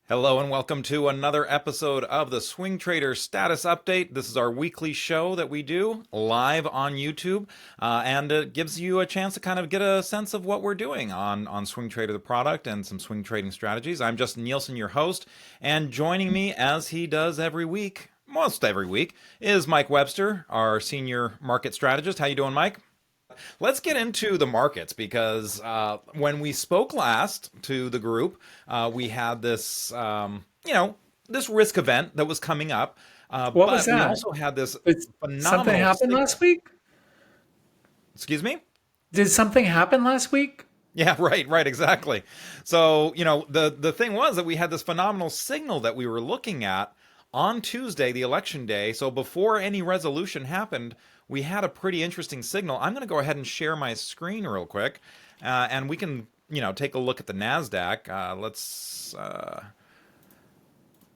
Hello and welcome to another episode of the SwingTrader Status Update. This is our weekly show that we do live on YouTube, and it gives you a chance to kind of get a sense of what we're doing on SwingTrader, the product, and some swing trading strategies. I'm Justin Nielsen, your host, and joining me as he does every week, most every week, is Mike Webster, our senior market strategist. How you doing, Mike? Let's get into the markets because when we spoke last to the group, we had this, this risk event that was coming up, What was but we that? also had this Did something phenomenal happen last signal. week? Excuse me? Did something happen last week? Yeah, right, exactly. So, the thing was that we had this phenomenal signal that we were looking at on Tuesday, the election day. So before any resolution happened, we had a pretty interesting signal. I'm going to go ahead and share my screen real quick, and we can, take a look at the Nasdaq. Let's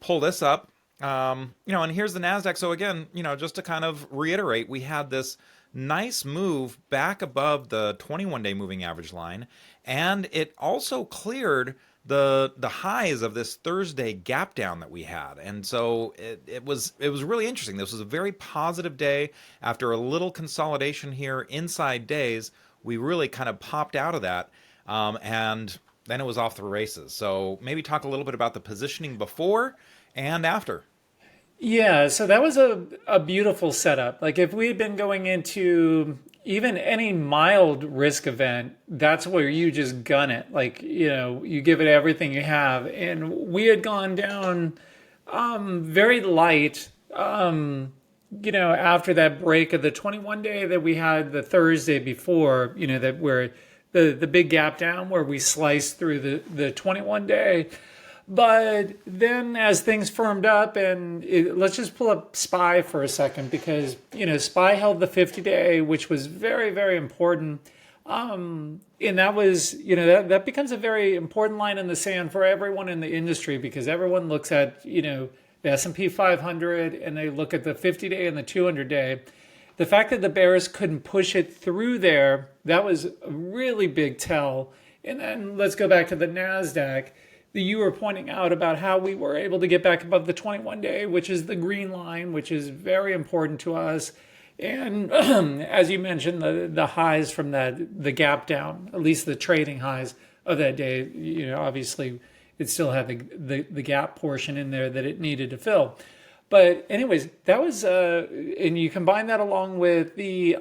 pull this up. And here's the Nasdaq. So again, just to kind of reiterate, we had this nice move back above the 21-day moving average line, and it also cleared the highs of this Thursday gap down that we had. And so it was really interesting. This was a very positive day. After a little consolidation here inside days, we really kind of popped out of that, and then it was off the races. So maybe talk a little bit about the positioning before and after. Yeah, so that was a beautiful setup. Like if we had been going into even any mild risk event, that's where you just gun it. Like, you give it everything you have. And we had gone down very light, after that break of the 21 day that we had the Thursday before, that where the big gap down where we sliced through the 21 day. But then as things firmed up, and let's just pull up SPY for a second because, SPY held the 50-day, which was very, very important. And that was, that becomes a very important line in the sand for everyone in the industry because everyone looks at, the S&P 500 and they look at the 50-day and the 200-day. The fact that the bears couldn't push it through there, that was a really big tell. And then let's go back to the NASDAQ. You were pointing out about how we were able to get back above the 21 day, which is the green line, which is very important to us. And as you mentioned, the highs from the gap down, at least the trading highs of that day, obviously it still had the gap portion in there that it needed to fill. But anyways, that was, and you combine that along with the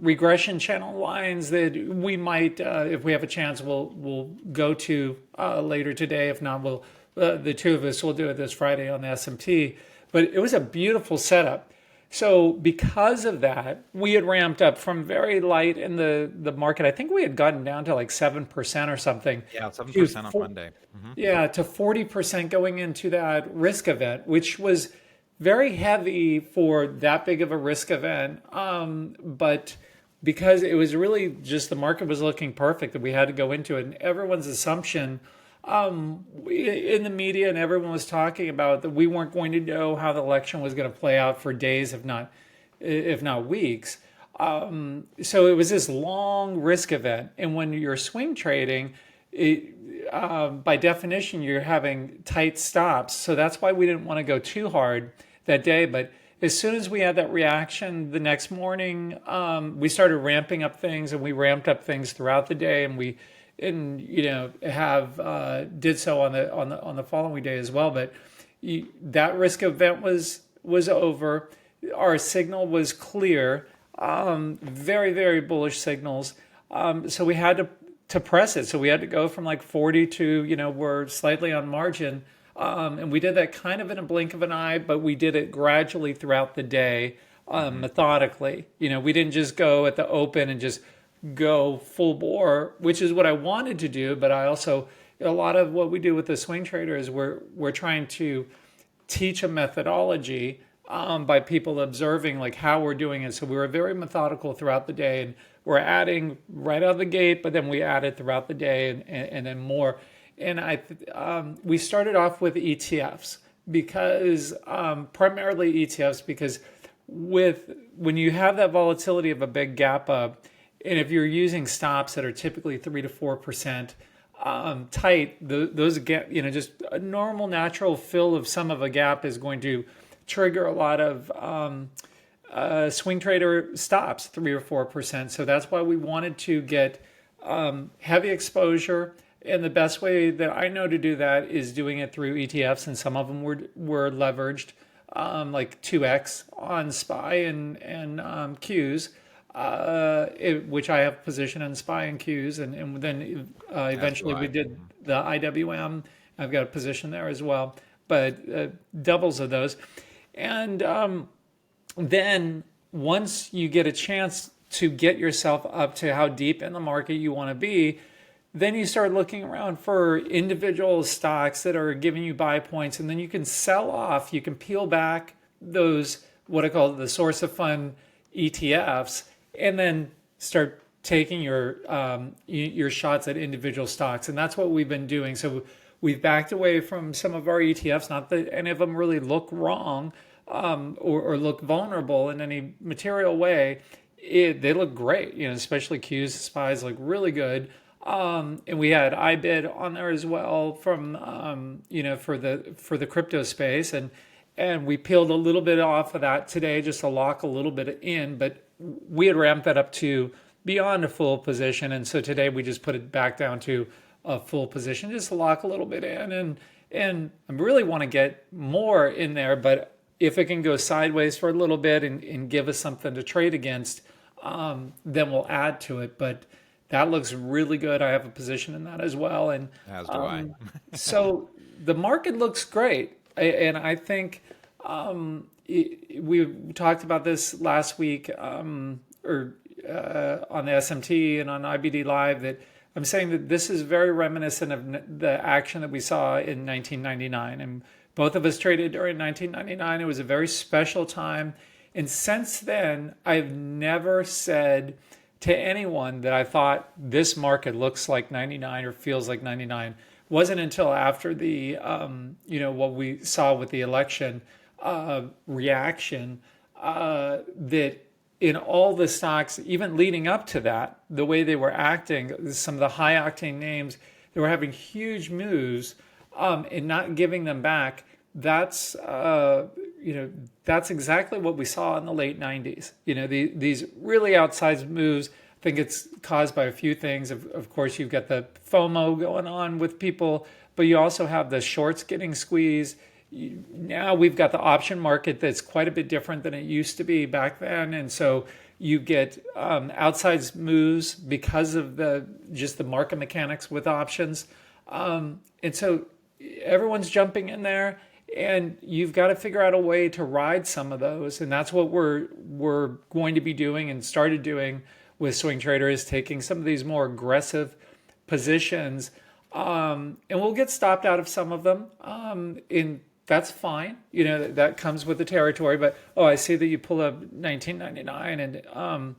regression channel lines that we might, if we have a chance, we'll go to later today. If not, the two of us will do it this Friday on the S&P. But it was a beautiful setup. So because of that, we had ramped up from very light in the market. I think we had gotten down to like 7% or something. Yeah, To 7% on Monday. yeah, to 40% going into that risk event, which was very heavy for that big of a risk event. But because it was really just the market was looking perfect that we had to go into it. And everyone's assumption in the media and everyone was talking about that we weren't going to know how the election was going to play out for days, if not weeks. So it was this long risk event. And when you're swing trading, by definition, you're having tight stops. So that's why we didn't want to go too hard that day. But as soon as we had that reaction the next morning, we started ramping up things, and we ramped up things throughout the day, and have did so on the following day as well. But that risk event was over. Our signal was clear. Very, very bullish signals. So we had to press it. So we had to go from like 40 to, we're slightly on margin. And we did that kind of in a blink of an eye, but we did it gradually throughout the day, methodically. We didn't just go at the open and just go full bore, which is what I wanted to do. But I also, a lot of what we do with the swing trader is we're trying to teach a methodology by people observing like how we're doing it. So we were very methodical throughout the day, and we're adding right out of the gate, but then we added throughout the day and then more. And we started off with ETFs because primarily ETFs because when you have that volatility of a big gap up, and if you're using stops that are typically 3 to 4%, tight, those gap, just a normal natural fill of some of a gap is going to trigger a lot of swing trader stops, 3 or 4%. So that's why we wanted to get heavy exposure. And the best way that I know to do that is doing it through ETFs, and some of them were leveraged, like 2x on SPY and Qs, which I have position in SPY and Qs, and then As do eventually we I. did the IWM. I've got a position there as well, but doubles of those. And then once you get a chance to get yourself up to how deep in the market you want to be, then you start looking around for individual stocks that are giving you buy points, and then you can sell off. You can peel back those, what I call the source of fund ETFs, and then start taking your shots at individual stocks. And that's what we've been doing. So we've backed away from some of our ETFs. Not that any of them really look wrong, or look vulnerable in any material way. They look great, especially Qs, SPYs look really good. And we had iBid on there as well from for the crypto space, and we peeled a little bit off of that today just to lock a little bit in, but we had ramped that up to beyond a full position, and so today we just put it back down to a full position just to lock a little bit in, and I really want to get more in there, but if it can go sideways for a little bit and give us something to trade against, then we'll add to it. But that looks really good. I have a position in that as well. And As do I. so the market looks great. And I think we talked about this last week on the SMT and on IBD Live, that I'm saying that this is very reminiscent of the action that we saw in 1999. And both of us traded during 1999. It was a very special time. And since then, I've never said to anyone that I thought this market looks like 99 or feels like 99. Wasn't until after the, what we saw with the election reaction, that in all the stocks, even leading up to that, the way they were acting, some of the high octane names, they were having huge moves and not giving them back. That's that's exactly what we saw in the late 90s. These really outsized moves. I think it's caused by a few things. Of course, you've got the FOMO going on with people, but you also have the shorts getting squeezed. Now we've got the option market that's quite a bit different than it used to be back then, and so you get outsized moves because of the market mechanics with options, and so everyone's jumping in there. And you've got to figure out a way to ride some of those, and that's what we're going to be doing and started doing with SwingTrader, is taking some of these more aggressive positions, and we'll get stopped out of some of them. And that's fine, that comes with the territory. But I see that you pull up 1999, and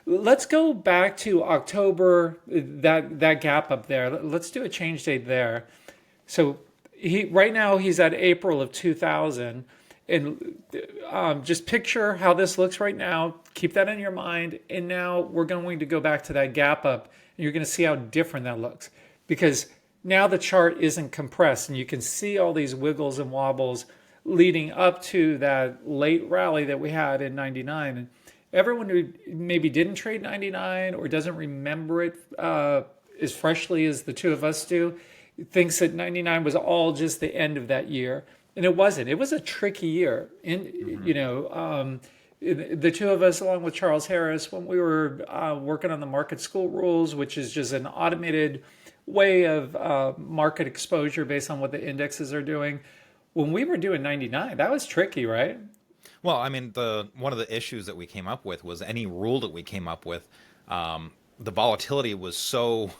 let's go back to October. That gap up there. Let's do a change date there. So. Right now he's at April of 2000, and just picture how this looks right now. Keep that in your mind, and now we're going to go back to that gap up, and you're going to see how different that looks, because now the chart isn't compressed, and you can see all these wiggles and wobbles leading up to that late rally that we had in 99. And everyone who maybe didn't trade 99 or doesn't remember it as freshly as the two of us do, thinks that 99 was all just the end of that year. And it wasn't. It was a tricky year. And, the two of us, along with Charles Harris, when we were working on the market school rules, which is just an automated way of market exposure based on what the indexes are doing, when we were doing 99, that was tricky, right? Well, I mean, one of the issues that we came up with was any rule that we came up with, the volatility was so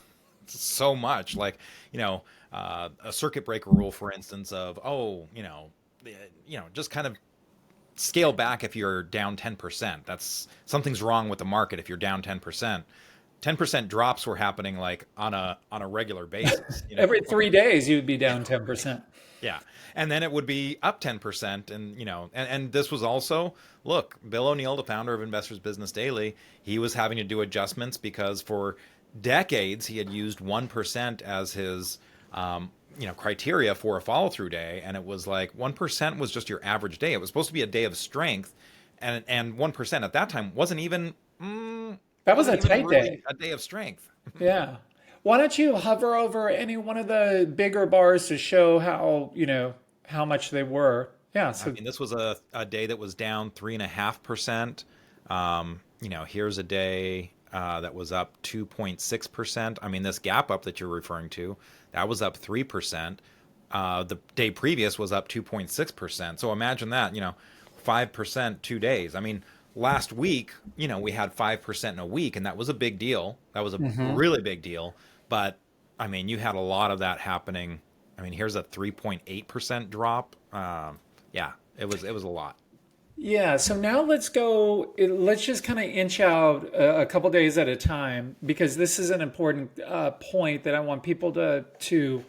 much, like, a circuit breaker rule, for instance, of, just kind of scale back if you're down 10%. That's something's wrong with the market if you're down 10%. 10% drops were happening like on a regular basis. Every 3 days you'd be down 10%. Yeah. And then it would be up 10%. And this was also, look, Bill O'Neill, the founder of Investors Business Daily, he was having to do adjustments because for decades he had used 1% as his criteria for a follow through day, and it was like 1% was just your average day. It was supposed to be a day of strength, and 1% at that time That was wasn't a even tight really day. a day of strength. Yeah. Why don't you hover over any one of the bigger bars to show how, how much they were? Yeah. I So, mean, this was a day that was down 3.5%. Here's a day that was up 2.6%. I mean, this gap up that you're referring to, that was up 3%. The day previous was up 2.6%. So imagine that, 5% 2 days. I mean, last week, we had 5% in a week, and that was a big deal. That was a mhm. really big deal. But I mean, you had a lot of that happening. I mean, here's a 3.8% drop. Yeah, it was a lot. Yeah, so now let's go. Let's just kind of inch out a couple days at a time because this is an important point that I want people to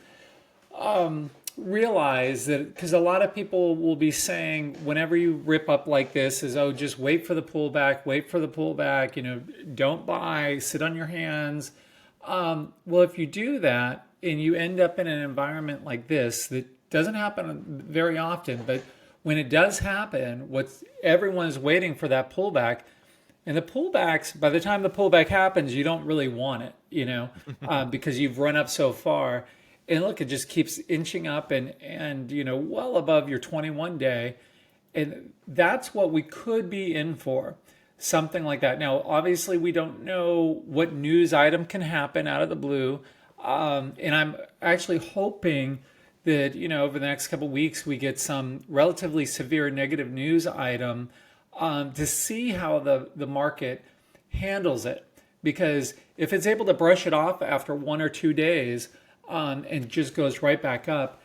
realize that because a lot of people will be saying whenever you rip up like this is oh just wait for the pullback, don't buy, sit on your hands. Well, if you do that and you end up in an environment like this that doesn't happen very often, but when it does happen, what everyone is waiting for that pullback, and the pullbacks, by the time the pullback happens, you don't really want it, because you've run up so far. And look, it just keeps inching up and well above your 21 day. And that's what we could be in for, something like that. Now, obviously, we don't know what news item can happen out of the blue. And I'm actually hoping that, over the next couple of weeks, we get some relatively severe negative news item to see how the market handles it. Because if it's able to brush it off after 1 or 2 days and just goes right back up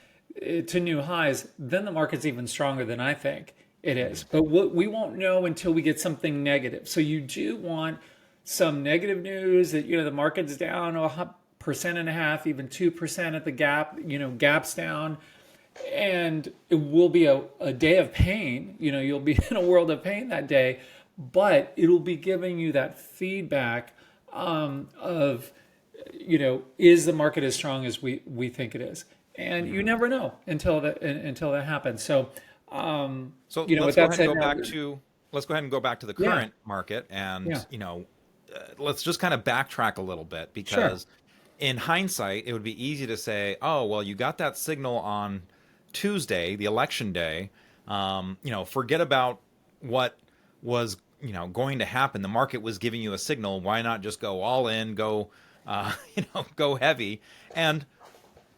to new highs, then the market's even stronger than I think it is. But we won't know until we get something negative. So you do want some negative news that, the market's down 1.5%, even 2% at the gap, gaps down. And it will be a day of pain. You'll be in a world of pain that day, but it'll be giving you that feedback of, is the market as strong as we think it is? And you never know until that happens. So, So with let's go that ahead and said, go now, back to the yeah, current market, yeah, and let's just kind of backtrack a little bit sure. because in hindsight, it would be easy to say, oh, well, you got that signal on Tuesday, the election day. Forget about what was, going to happen. The market was giving you a signal. Why not just go all in, go, go heavy? And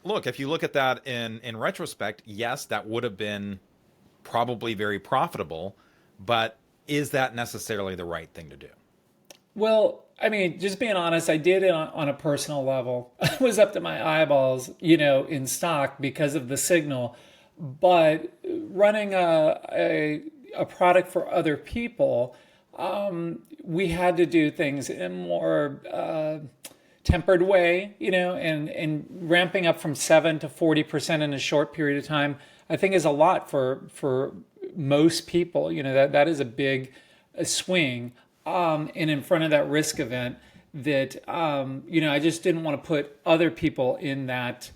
look, if you look at that in retrospect, yes, that would have been probably very profitable, but is that necessarily the right thing to do? Well, I mean, just being honest, I did it on a personal level. I was up to my eyeballs, in stock because of the signal. But running a product for other people, we had to do things in a more tempered way, and ramping up from 7 to 40% in a short period of time, I think is a lot for most people. That is a big swing, and in front of that risk event that I just didn't want to put other people in that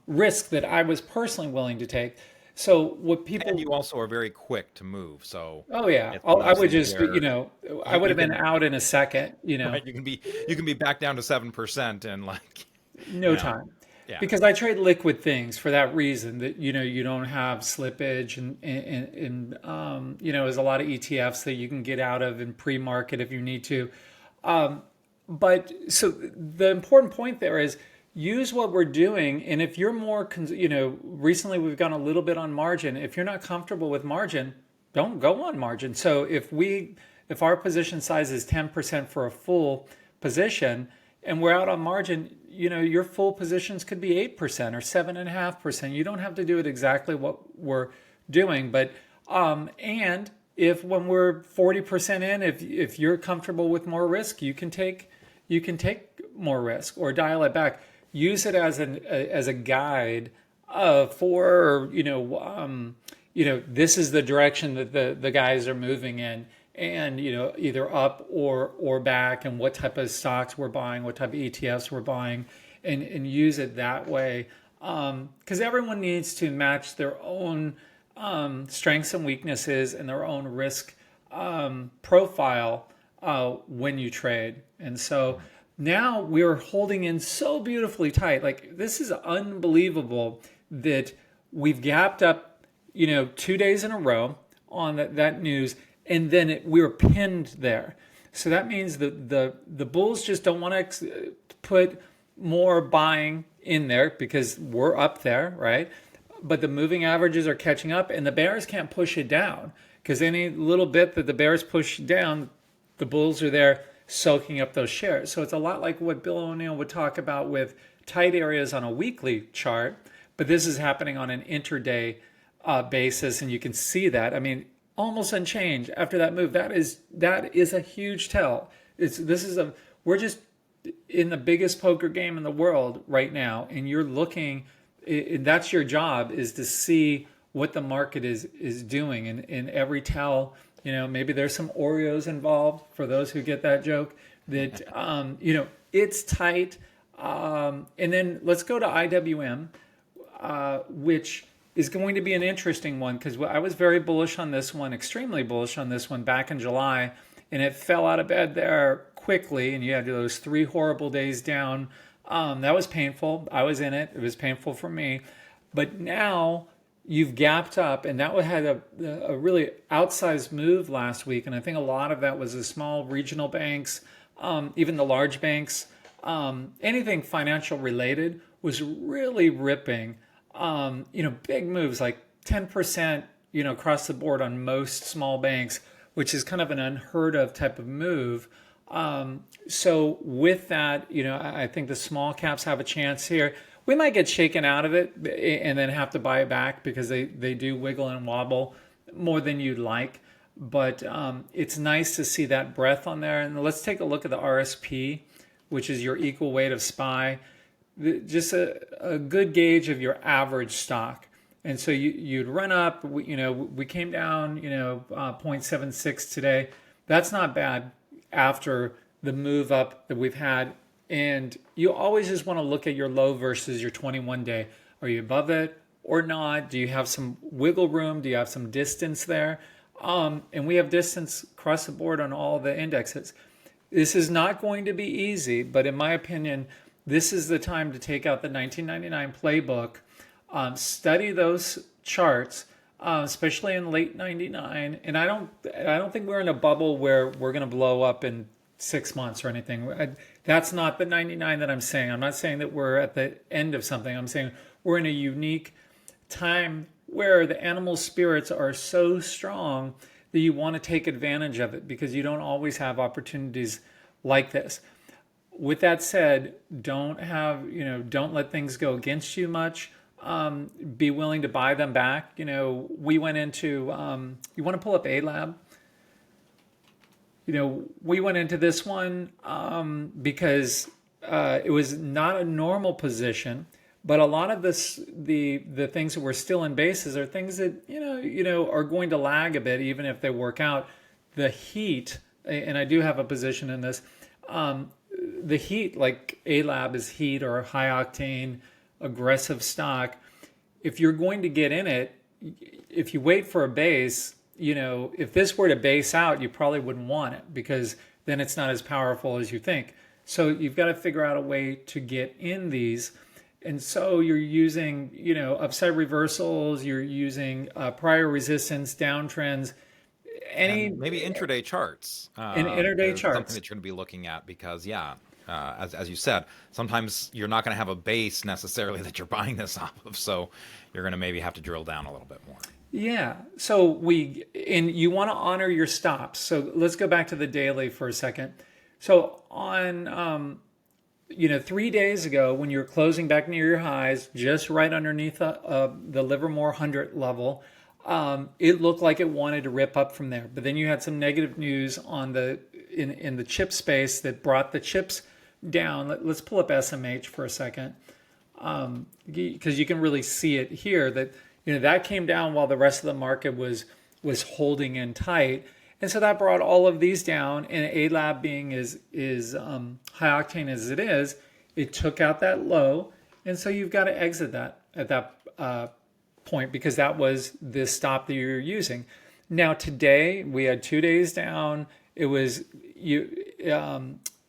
risk that I was personally willing to take. So what And people, you also are very quick to move, so oh yeah, it's one of I those would things just, where I you would you have been can out in a second. right, you can be back down to 7% and like, you No know, time. yeah. Because I trade liquid things for that reason that you don't have slippage and there's a lot of ETFs that you can get out of in pre-market if you need to. But so the important point there is use what we're doing, and if you're more recently we've gone a little bit on margin. If you're not comfortable with margin, don't go on margin. So if our position size is 10% for a full position and we're out on margin, your full positions could be 8% or 7.5%. You don't have to do it exactly what we're doing, but and if when we're 40% in, if you're comfortable with more risk, you can take more risk or dial it back. Use it as a guide for this is the direction that the guys are moving in, and either up or back, and what type of stocks we're buying, what type of ETFs we're buying, and use it that way. Because everyone needs to match their own strengths and weaknesses and their own risk profile when you trade. And so now we're holding in so beautifully tight. Like, this is unbelievable that we've gapped up, 2 days in a row on that news, and then we were pinned there. So that means that the bulls just don't want to put more buying in there because we're up there, right? But the moving averages are catching up, and the bears can't push it down, because any little bit that the bears push down, the bulls are there soaking up those shares. So it's a lot like what Bill O'Neill would talk about with tight areas on a weekly chart, but this is happening on an intraday basis, and you can see that. I mean, almost unchanged after that move. That is a huge tell. We're just in the biggest poker game in the world right now, and you're looking. That's your job, is to see what the market is doing, and in every tell, maybe there's some Oreos involved for those who get that joke. That it's tight, and then let's go to IWM, which is going to be an interesting one, because I was very bullish on this one, extremely bullish on this one back in July, and it fell out of bed there quickly, and you had those 3 horrible days down. That was painful. I was in it. It was painful for me. But now you've gapped up, and that had a really outsized move last week, and I think a lot of that was the small regional banks, even the large banks, anything financial related was really ripping. Big moves like 10%, across the board on most small banks, which is kind of an unheard of type of move. So with that, I think the small caps have a chance here. We might get shaken out of it and then have to buy it back, because they do wiggle and wobble more than you'd like. But it's nice to see that breadth on there. And let's take a look at the RSP, which is your equal weight of SPY. Just a good gauge of your average stock. And so you'd run up, we came down, 0.76 today. That's not bad after the move up that we've had. And you always just want to look at your low versus your 21 day. Are you above it or not? Do you have some wiggle room? Do you have some distance there? And we have distance across the board on all the indexes. This is not going to be easy, but in my opinion, this is the time to take out the 1999 playbook, study those charts, especially in late 99. And I don't think we're in a bubble where we're going to blow up in 6 months or anything. That's not the 99 that I'm saying. I'm not saying that we're at the end of something. I'm saying we're in a unique time where the animal spirits are so strong that you want to take advantage of it, because you don't always have opportunities like this. With that said, don't let things go against you much. Be willing to buy them back. We went into, you want to pull up A-Lab? We went into this one because it was not a normal position, but a lot of the things that were still in bases are things that are going to lag a bit, even if they work out. The heat, and I do have a position in this. The heat, like A-Lab is heat or high octane, aggressive stock. If you're going to get in it, if you wait for a base, if this were to base out, you probably wouldn't want it, because then it's not as powerful as you think. So you've got to figure out a way to get in these. And so you're using, upside reversals, you're using prior resistance, downtrends, and maybe intraday charts. Intraday charts. Something that you're going to be looking at, because, as you said, sometimes you're not going to have a base necessarily that you're buying this off of. So you're going to maybe have to drill down a little bit more. Yeah. So you want to honor your stops. So let's go back to the daily for a second. So on, 3 days ago, when you were closing back near your highs, just right underneath the Livermore 100 level, it looked like it wanted to rip up from there. But then you had some negative news on in the chip space that brought the chips down. Let's pull up SMH for a second, because you can really see it here that that came down while the rest of the market was holding in tight. And so that brought all of these down. And A lab being high octane as it is, it took out that low. And so you've got to exit that at that point, because that was the stop that you're using. Now today we had 2 days down. It was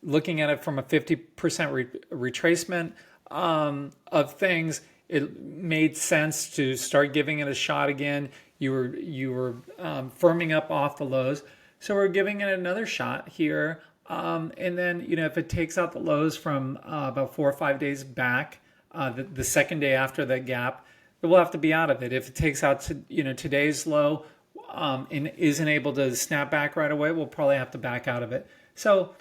looking at it from a 50% retracement of things. It made sense to start giving it a shot again. You were firming up off the lows, so we're giving it another shot here. And then if it takes out the lows from about 4 or 5 days back, the second day after that gap, we'll have to be out of it. If it takes out today's low and isn't able to snap back right away, we'll probably have to back out of it. So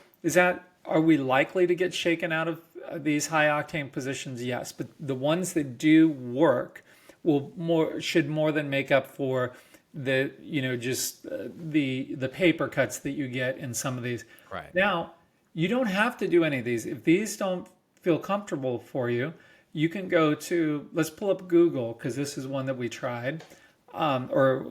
are we likely to get shaken out of these high octane positions? Yes, but the ones that do work should more than make up for the the paper cuts that you get in some of these. Right. Now, you don't have to do any of these. If these don't feel comfortable for you, you can go to, let's pull up Google, because this is one that we tried, or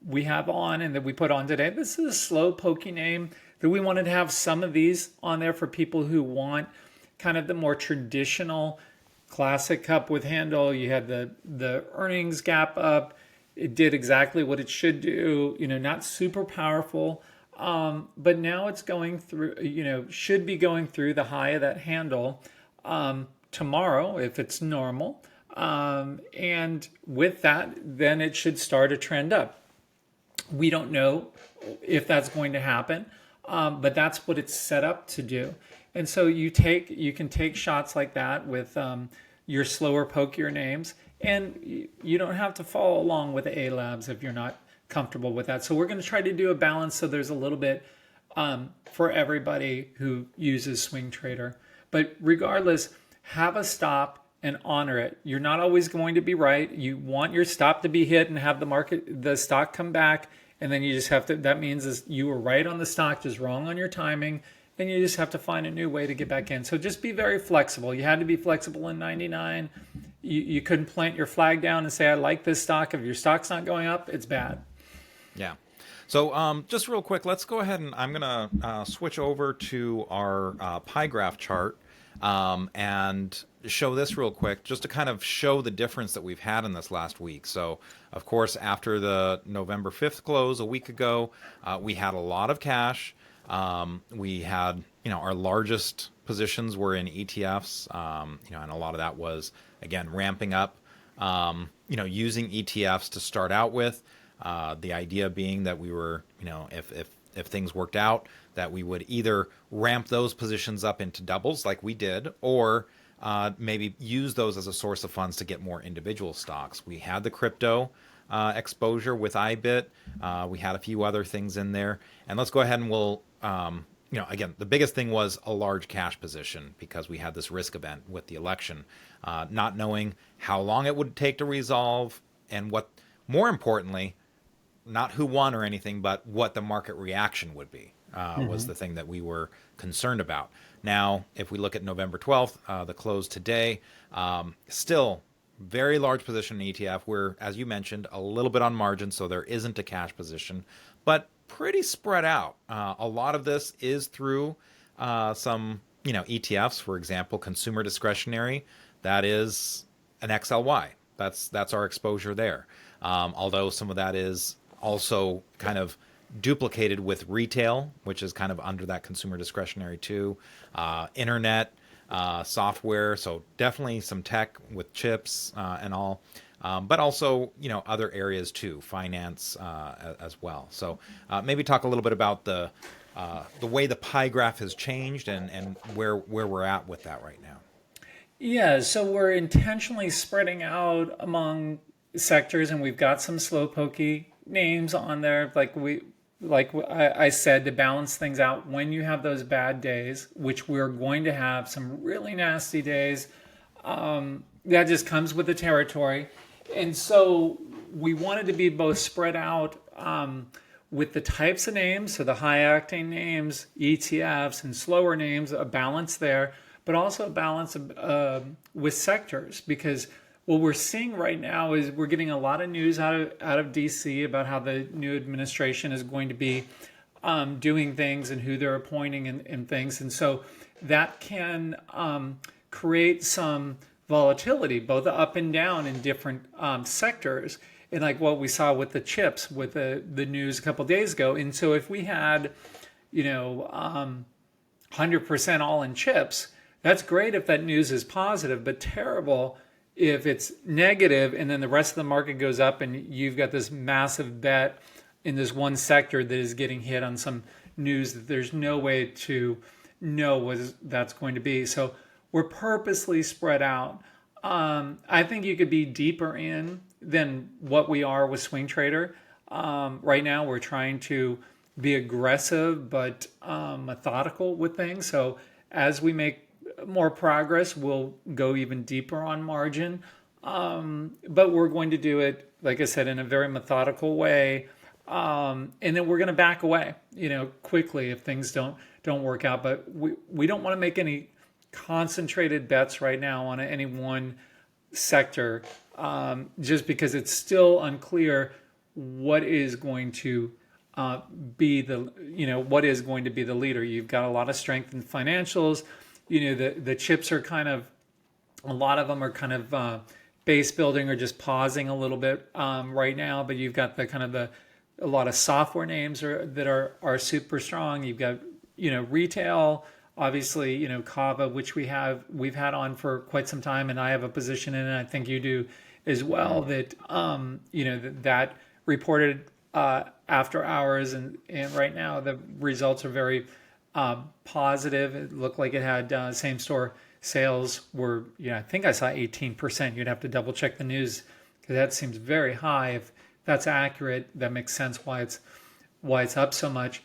we have on and that we put on today. This is a slow pokey name that we wanted to have some of these on there for people who want kind of the more traditional classic cup with handle. You had the earnings gap up. It did exactly what it should do, not super powerful. But now it's going through, should be going through the high of that handle tomorrow if it's normal. And with that, then it should start a trend up. We don't know if that's going to happen, but that's what it's set up to do. And so you can take shots like that with your slower, pokier names, and you don't have to follow along with the A labs if you're not comfortable with that. So we're going to try to do a balance so there's a little bit for everybody who uses SwingTrader. But regardless, have a stop and honor it. You're not always going to be right. You want your stop to be hit and have the stock come back, and then you just have to, that means is you were right on the stock, just wrong on your timing, and you just have to find a new way to get back in. So just be very flexible. You had to be flexible in 99. You couldn't plant your flag down and say, I like this stock. If your stock's not going up, it's bad. Yeah. So just real quick, let's go ahead and I'm going to switch over to our pie graph chart and show this real quick just to kind of show the difference that we've had in this last week. So, of course, after the November 5th close a week ago, we had a lot of cash. We had, our largest positions were in ETFs, and a lot of that was, again, ramping up, using ETFs to start out with. The idea being that we were, if things worked out, that we would either ramp those positions up into doubles like we did, or maybe use those as a source of funds to get more individual stocks. We had the crypto exposure with iBit. We had a few other things in there. And let's go ahead and we'll, again, the biggest thing was a large cash position because we had this risk event with the election, not knowing how long it would take to resolve and what, more importantly, not who won or anything, but what the market reaction would be was the thing that we were concerned about. Now, if we look at November 12th, the close today, still very large position in ETF. We're, as you mentioned, a little bit on margin, so there isn't a cash position, but pretty spread out. A lot of this is through some, ETFs, for example, consumer discretionary. That is an XLY. That's our exposure there. Although some of that is also kind of duplicated with retail, which is kind of under that consumer discretionary too. Internet, software, so definitely some tech with chips and all, but also other areas too, finance as well. So maybe talk a little bit about the way the pie graph has changed and where we're at with that right now. Yeah, so we're intentionally spreading out among sectors, and we've got some slow pokey names on there, like I said, to balance things out. When you have those bad days, which we're going to have some really nasty days, that just comes with the territory. And so we wanted to be both spread out with the types of names, so the high octane names, ETFs, and slower names, a balance there, but also a balance with sectors, because what we're seeing right now is we're getting a lot of news out of DC about how the new administration is going to be doing things and who they're appointing and things. And so that can create some volatility, both up and down in different sectors. And like what we saw with the chips, with the news a couple of days ago. And so if we had, 100% all in chips, that's great if that news is positive, but terrible if it's negative and then the rest of the market goes up and you've got this massive bet in this one sector that is getting hit on some news that there's no way to know what that's going to be. So we're purposely spread out. I think you could be deeper in than what we are with SwingTrader. Right now, we're trying to be aggressive but methodical with things. So as we make more progress, we'll go even deeper on margin. But we're going to do it, like I said, in a very methodical way. And then we're going to back away, quickly if things don't work out. But we don't want to make any concentrated bets right now on any one sector, just because it's still unclear what is going to be what is going to be the leader. You've got a lot of strength in financials. The chips are kind of, a lot of them are kind of base building or just pausing a little bit right now. But you've got a lot of software names that are super strong. You've got retail, obviously, Kava, which we've had on for quite some time, and I have a position in it. I think you do as well. That that reported after hours, and right now the results are very positive. It looked like it had same store sales were, I think I saw 18%. You'd have to double check the news because that seems very high. If that's accurate, that makes sense why it's up so much.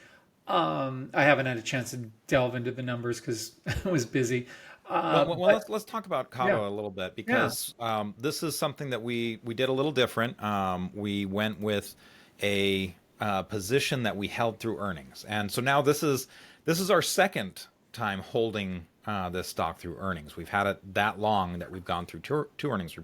I haven't had a chance to delve into the numbers because I was busy. Let's talk about Kava a little bit, because this is something that we did a little different. We went with a position that we held through earnings, and so now this is our second time holding this stock through earnings. We've had it that long that we've gone through two earnings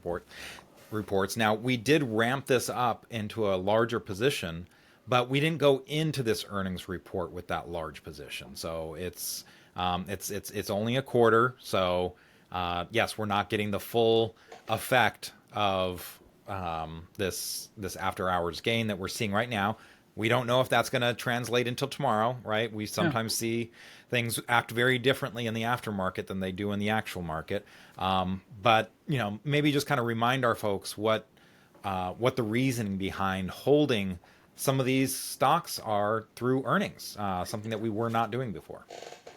reports. Now, we did ramp this up into a larger position, but we didn't go into this earnings report with that large position. So it's only a quarter. So yes, we're not getting the full effect of this after hours gain that we're seeing right now. We don't know if that's going to translate until tomorrow, right? We sometimes see things act very differently in the aftermarket than they do in the actual market. But maybe just kind of remind our folks what the reasoning behind holding some of these stocks are through earnings, something that we were not doing before.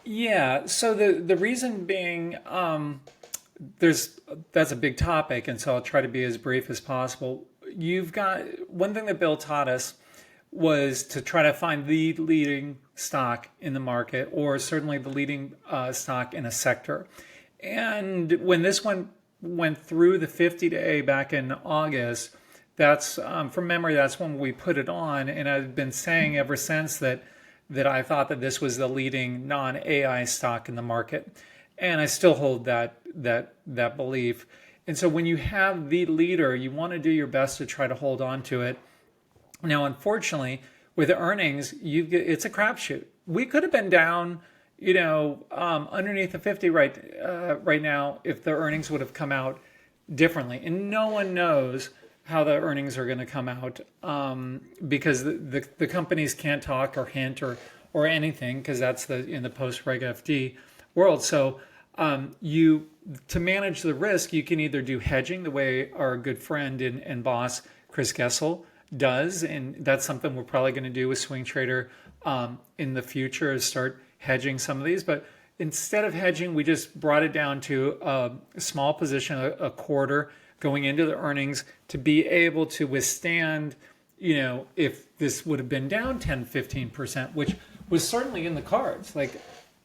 Yeah. So the reason being, that's a big topic, and so I'll try to be as brief as possible. You've got one thing that Bill taught us was to try to find the leading stock in the market, or certainly the leading stock in a sector. And when this one went through the 50-day back in August, that's from memory, that's when we put it on. And I've been saying ever since that I thought that this was the leading non-AI stock in the market. And I still hold that belief. And so when you have the leader, you want to do your best to try to hold on to it. Now, unfortunately, with the earnings, it's a crapshoot. We could have been down, underneath the 50 right now if the earnings would have come out differently. And no one knows how the earnings are going to come out because the companies can't talk or hint or anything, because that's in the post-Reg FD world. So to manage the risk, you can either do hedging the way our good friend and boss Chris Gessel does, and that's something we're probably going to do with SwingTrader in the future, is start hedging some of these. But instead of hedging, we just brought it down to a small position, a quarter going into the earnings, to be able to withstand, if this would have been down 10-15%, which was certainly in the cards. Like,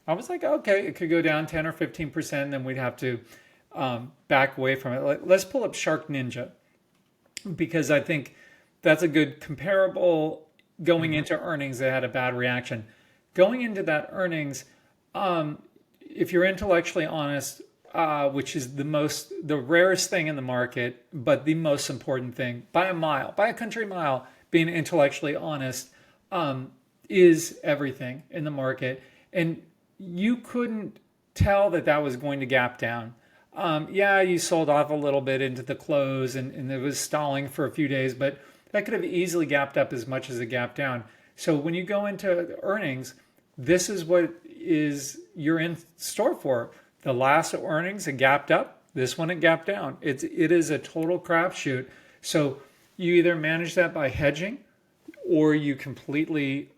I was like, okay, it could go down 10 or 15%, and then we'd have to back away from it. Let's pull up Shark Ninja, because I think that's a good comparable. Going into earnings, they had a bad reaction. Going into that earnings, if you're intellectually honest, which is the rarest thing in the market, but the most important thing by a mile, by a country mile, being intellectually honest, is everything in the market. And you couldn't tell that that was going to gap down. Yeah, you sold off a little bit into the close and it was stalling for a few days, but that could have easily gapped up as much as it gapped down. So when you go into earnings, this is what you're in store for. The last earnings, it gapped up. This one, it gapped down. It is a total crapshoot. So you either manage that by hedging, or you completely,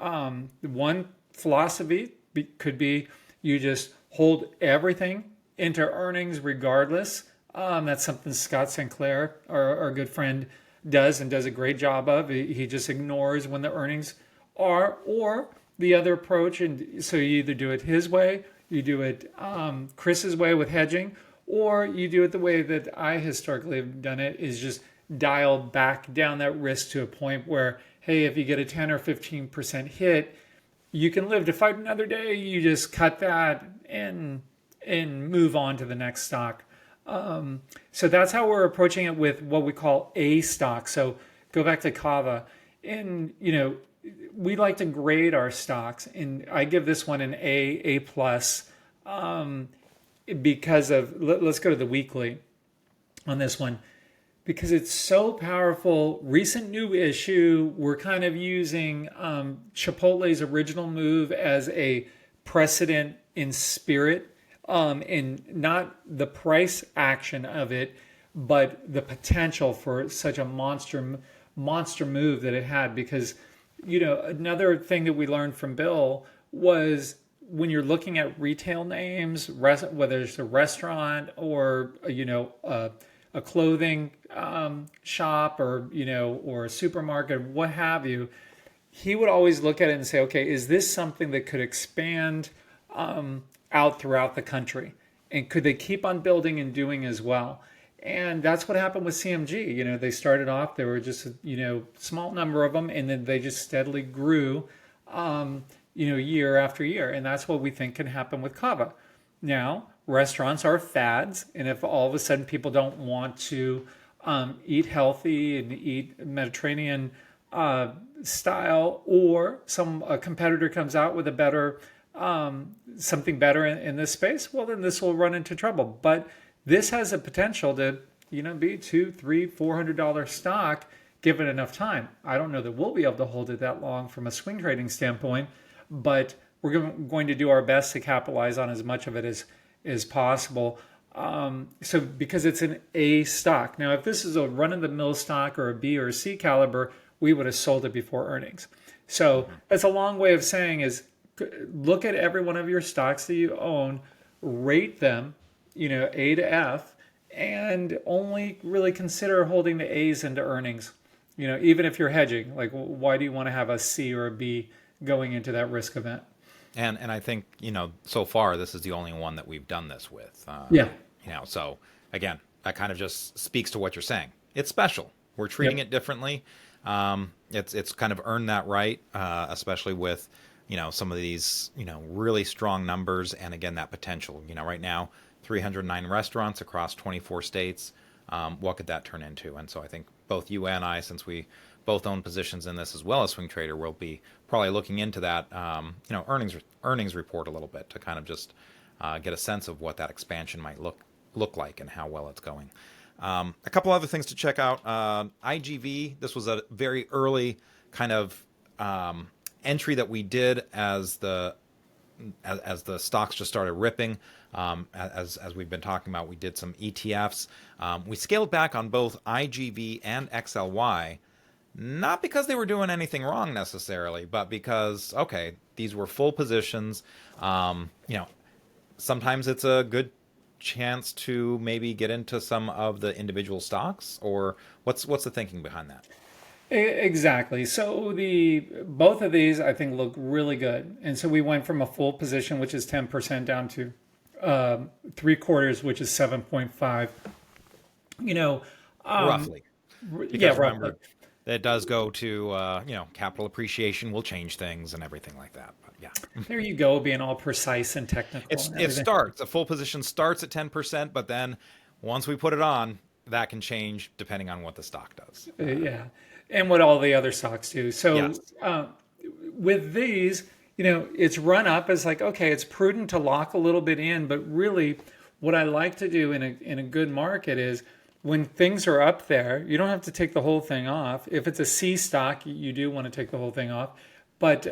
one philosophy could be you just hold everything into earnings regardless. That's something Scott Sinclair, our good friend, does and does a great job of. He just ignores when the earnings are. Or the other approach, and so you either do it his way, you do it Chris's way with hedging, or you do it the way that I historically have done it, is just dial back down that risk to a point where, hey, if you get a 10 or 15% hit, you can live to fight another day. You just cut that and move on to the next stock. So that's how we're approaching it with what we call A stock. So go back to Kava, and we like to grade our stocks, and I give this one an A plus, because of, let's go to the weekly on this one, because it's so powerful. Recent new issue, we're kind of using Chipotle's original move as a precedent in spirit, and not the price action of it, but the potential for such a monster move that it had. Because another thing that we learned from Bill was, when you're looking at retail names, whether it's a restaurant or a clothing shop, or or a supermarket, what have you, he would always look at it and say, okay, is this something that could expand out throughout the country, and could they keep on building and doing as well? And that's what happened with CMG. They started off, there were just small number of them, and then they just steadily grew year after year. And that's what we think can happen with Kava. Now, restaurants are fads, and if all of a sudden people don't want to eat healthy and eat Mediterranean style, or a competitor comes out with a better something better in this space, well, then this will run into trouble. But this has a potential to be $200, $300, $400 stock given enough time. I don't know that we'll be able to hold it that long from a swing trading standpoint, but we're going to do our best to capitalize on as much of it as possible. So because it's an A stock. Now, if this is a run-of-the-mill stock or a B or a C caliber, we would have sold it before earnings. So that's a long way of saying is, look at every one of your stocks that you own, rate them, A to F, and only really consider holding the A's into earnings. Even if you're hedging, like, why do you want to have a C or a B going into that risk event? And I think, so far, this is the only one that we've done this with. Yeah. So again, that kind of just speaks to what you're saying. It's special. We're treating it differently. It's kind of earned that right, especially with, some of these, really strong numbers. And again, that potential, right now, 309 restaurants across 24 states. What could that turn into? And so I think both you and I, since we both own positions in this as well as SwingTrader, will be probably looking into that, earnings report a little bit to kind of just get a sense of what that expansion might look like and how well it's going. A couple other things to check out. IGV, this was a very early kind of entry that we did as the stocks just started ripping. As we've been talking about, we did some ETFs. We scaled back on both IGV and XLY, not because they were doing anything wrong necessarily, but because, okay, these were full positions. Sometimes it's a good chance to maybe get into some of the individual stocks, or what's the thinking behind that? Exactly. So both of these I think look really good, and so we went from a full position, which is 10%, down to 3/4, which is 7.5. Roughly. Yeah, roughly. that does go to capital appreciation will change things and everything like that. But yeah, There you go, being all precise and technical and it everything. starts a full position starts at 10%, but then once we put it on, that can change depending on what the stock does. Yeah, and what all the other stocks do. So Yes. with these, it's run up as like, okay, it's prudent to lock a little bit in, but really, what I like to do in a good market is when things are up there, you don't have to take the whole thing off. If it's a C stock, you do want to take the whole thing off. But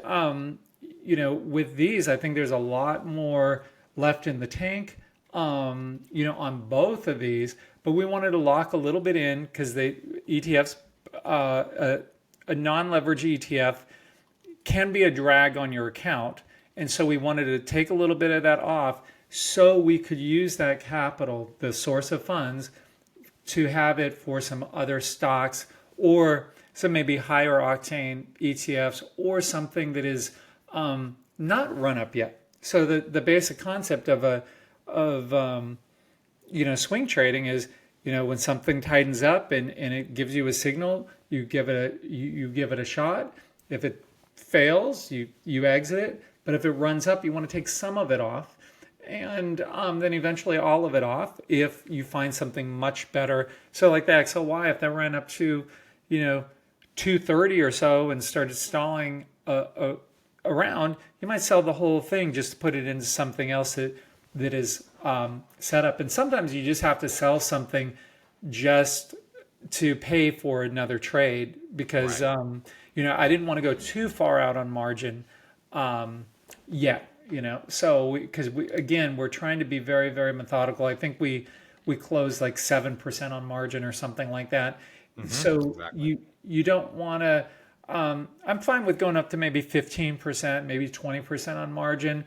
with these, I think there's a lot more left in the tank. On both of these, but we wanted to lock a little bit in because they ETFs, a non-leverage ETF can be a drag on your account, and so we wanted to take a little bit of that off so we could use that capital, the source of funds, to have it for some other stocks or some maybe higher octane ETFs or something that is not run up yet. So the basic concept of swing trading is, when something tightens up and it gives you a signal, you give it a shot. If it fails, you exit it. But if it runs up, you want to take some of it off, and then eventually all of it off if you find something much better. So like the XLY, if that ran up to 230 or so and started stalling around, you might sell the whole thing just to put it into something else that is set up. And sometimes you just have to sell something just to pay for another trade because Right. I didn't want to go too far out on margin yet. So because we're trying to be very, very methodical. I think we closed like 7% on margin or something like that. So Exactly. you don't want to. I'm fine with going up to maybe 15%, maybe 20% on margin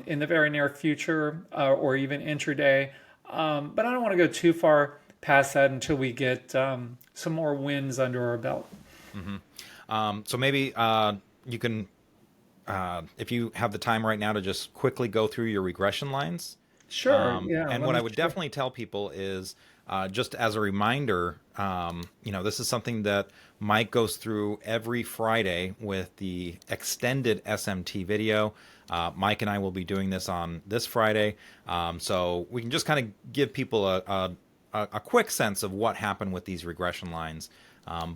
in the very near future or even intraday. But I don't want to go too far past that until we get some more wins under our belt. So maybe you can, if you have the time right now, to just quickly go through your regression lines. Sure. Yeah. And Let what me I would definitely tell people is, just as a reminder, this is something that Mike goes through every Friday with the extended SMT video. Mike and I will be doing this on this Friday, so we can just kind of give people a quick sense of what happened with these regression lines,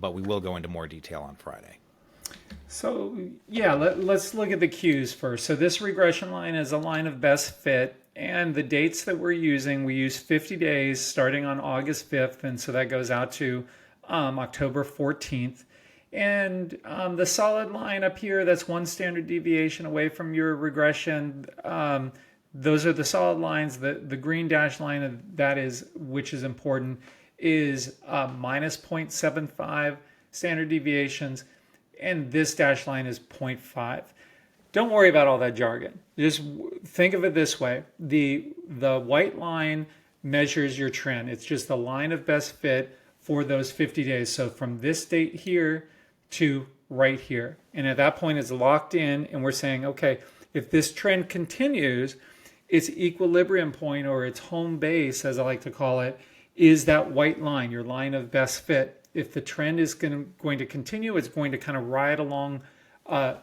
but we will go into more detail on Friday. So yeah, let's look at the cues first. So this regression line is a line of best fit, and the dates that we're using, we use 50 days starting on August 5th, and so that goes out to October 14th. And the solid line up here, that's one standard deviation away from your regression. Those are the solid lines. The green dash line, that is, which is important, is minus 0.75 standard deviations. And this dash line is 0.5. Don't worry about all that jargon. Just think of it this way. The white line measures your trend. It's just the line of best fit for those 50 days. So from this date here to right here. And at that point, it's locked in. And we're saying, okay, if this trend continues, its equilibrium point, or its home base, as I like to call it, is that white line, your line of best fit. If the trend is going to continue, it's going to kind of ride along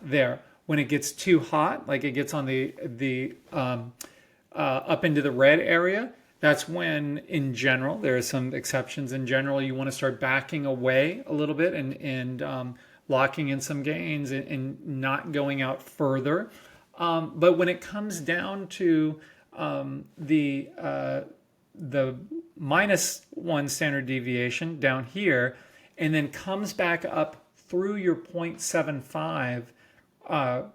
there. When it gets too hot, like it gets on the up into the red area, that's when, in general, there are some exceptions. In general, you want to start backing away a little bit and locking in some gains and not going out further. But when it comes down to the minus one standard deviation down here, and then comes back up through your 0.75,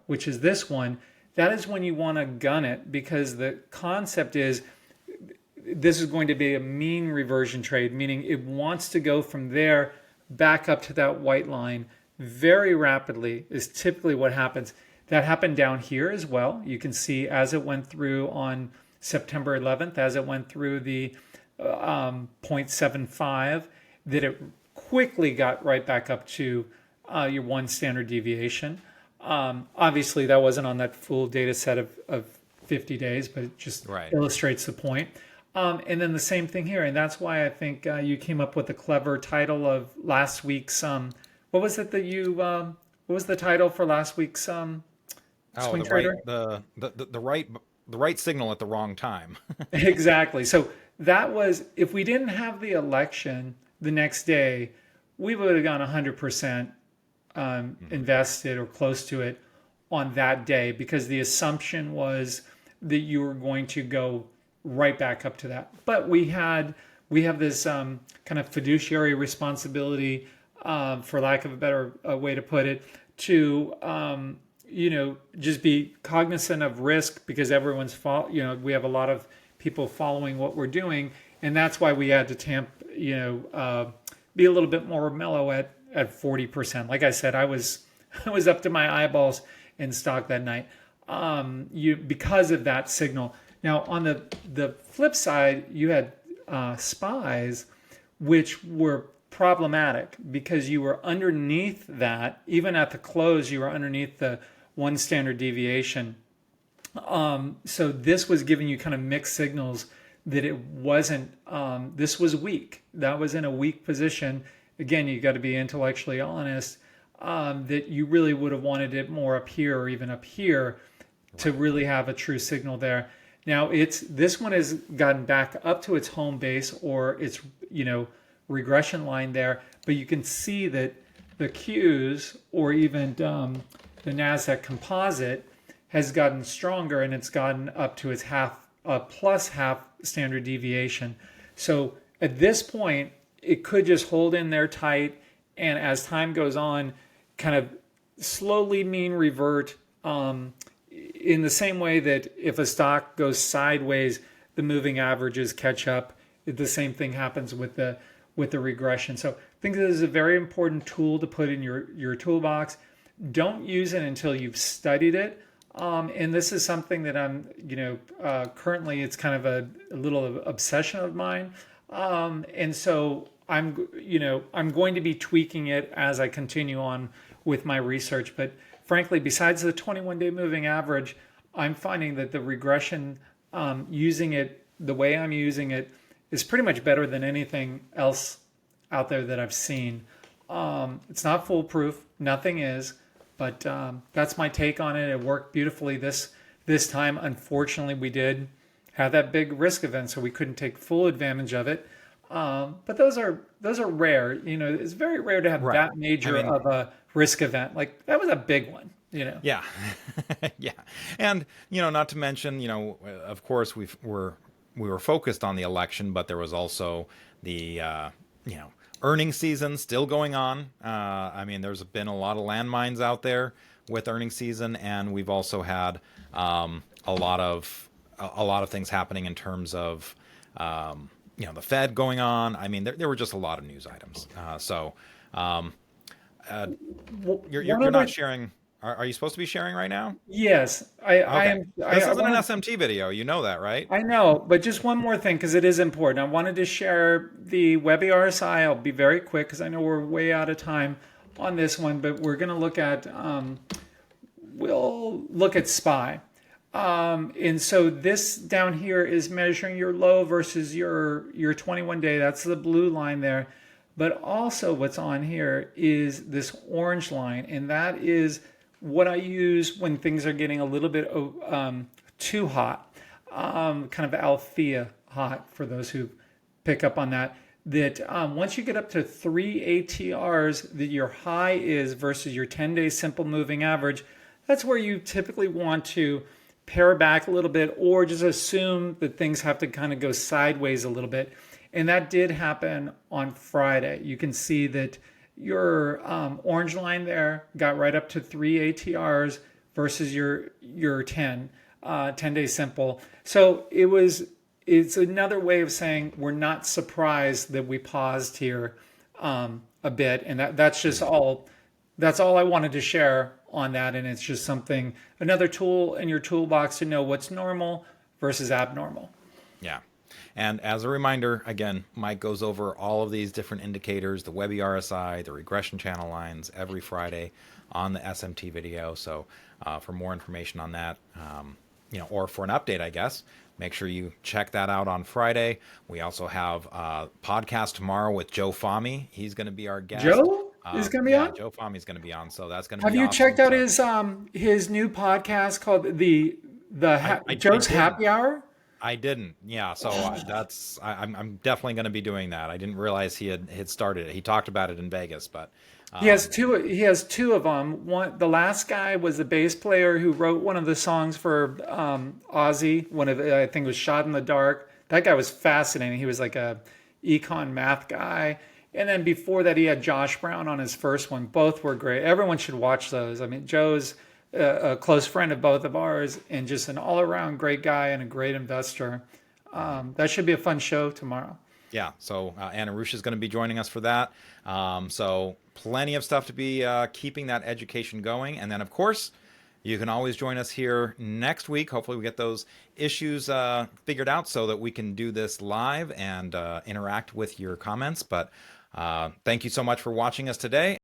which is this one, that is when you want to gun it, because the concept is this is going to be a mean reversion trade, meaning it wants to go from there back up to that white line very rapidly is typically what happens. That happened down here as well. You can see as it went through on September 11th, as it went through the 0.75, that it quickly got right back up to your one standard deviation. Obviously, that wasn't on that full data set of 50 days, but it just illustrates the point. And then the same thing here. And that's why I think you came up with the clever title of last week's what was it that you what was the title for last week's Oh, Swing Trader? the right signal at the wrong time. Exactly. So that was, if we didn't have the election the next day, we would have gone 100% invested or close to it on that day, because the assumption was that you were going to go right back up to that. But we have this kind of fiduciary responsibility, for lack of a better way to put it, to just be cognizant of risk, because we have a lot of people following what we're doing, and that's why we had to be a little bit more mellow at 40%. Like I said, I was I was up to my eyeballs in stock that night, because of that signal. Now on the flip side, you had spies, which were problematic because you were underneath that. Even at the close, you were underneath the one standard deviation. So this was giving you kind of mixed signals that it wasn't, this was weak. That was in a weak position. Again, you got to be intellectually honest, that you really would have wanted it more up here or even up here to really have a true signal there. Now this one has gotten back up to its home base or its, regression line there, but you can see that the Qs or even the NASDAQ composite has gotten stronger, and it's gotten up to its plus half standard deviation. So at this point, it could just hold in there tight, and as time goes on, kind of slowly mean revert, in the same way that if a stock goes sideways, the moving averages catch up. The same thing happens with the regression. So I think this is a very important tool to put in your toolbox. Don't use it until you've studied it. And this is something that I'm, currently it's kind of a little obsession of mine. And so I'm going to be tweaking it as I continue on with my research. But frankly, besides the 21-day moving average, I'm finding that the regression, using it the way I'm using it, is pretty much better than anything else out there that I've seen. It's not foolproof. Nothing is. But that's my take on it. It worked beautifully this time. Unfortunately, we did have that big risk event, so we couldn't take full advantage of it. But those are rare. It's very rare to have that major of a risk event. Like that was a big one. Yeah, yeah, and not to mention, of course we were focused on the election, but there was also the earnings season still going on. There's been a lot of landmines out there with earnings season, and we've also had a lot of things happening in terms of the Fed going on. There were just a lot of news items. You're not sharing. Are you supposed to be sharing right now? Yes, I am. This isn't an SMT video. You know that, right? I know, but just one more thing, because it is important. I wanted to share the Webby RSI. I'll be very quick because I know we're way out of time on this one, but we're going to look at, we'll look at SPY. And so this down here is measuring your low versus your 21-day. That's the blue line there. But also what's on here is this orange line, and that is what I use when things are getting a little bit too hot, kind of Althea hot, for those who pick up on that. That once you get up to 3 ATRs, that your high is versus your 10-day simple moving average, that's where you typically want to pare back a little bit, or just assume that things have to kind of go sideways a little bit. And that did happen on Friday. You can see that your orange line there got right up to 3 ATRs versus your 10-day simple. So it's another way of saying we're not surprised that we paused here a bit. And that's all I wanted to share on that. And it's just another tool in your toolbox to know what's normal versus abnormal. Yeah. And as a reminder, again, Mike goes over all of these different indicators, the Webby RSI, the regression channel lines, every Friday on the SMT video. So for more information on that, or for an update, I guess, make sure you check that out on Friday. We also have a podcast tomorrow with Joe Fahmy. He's going to be our guest. Joe? is going to be Yeah, on. Joe Fahmy is going to be on, so that's going to Have be you awesome. checked out So his new podcast called I Joe's didn't. Happy Hour? I didn't. Yeah, so I'm definitely going to be doing that. I didn't realize he had started it. He talked about it in Vegas, but He has um, two. He has two of them. One, the last guy was the bass player who wrote one of the songs for Ozzy. One of I think it was "Shot in the Dark." That guy was fascinating. He was like a econ math guy. And then before that, he had Josh Brown on his first one. Both were great. Everyone should watch those. I mean, Joe's a close friend of both of ours, and just an all-around great guy and a great investor. That should be a fun show tomorrow. yeah, so Anna Rush is going to be joining us for that. So plenty of stuff to be keeping that education going, and then of course you can always join us here next week. Hopefully we get those issues figured out so that we can do this live and interact with your comments. But thank you so much for watching us today.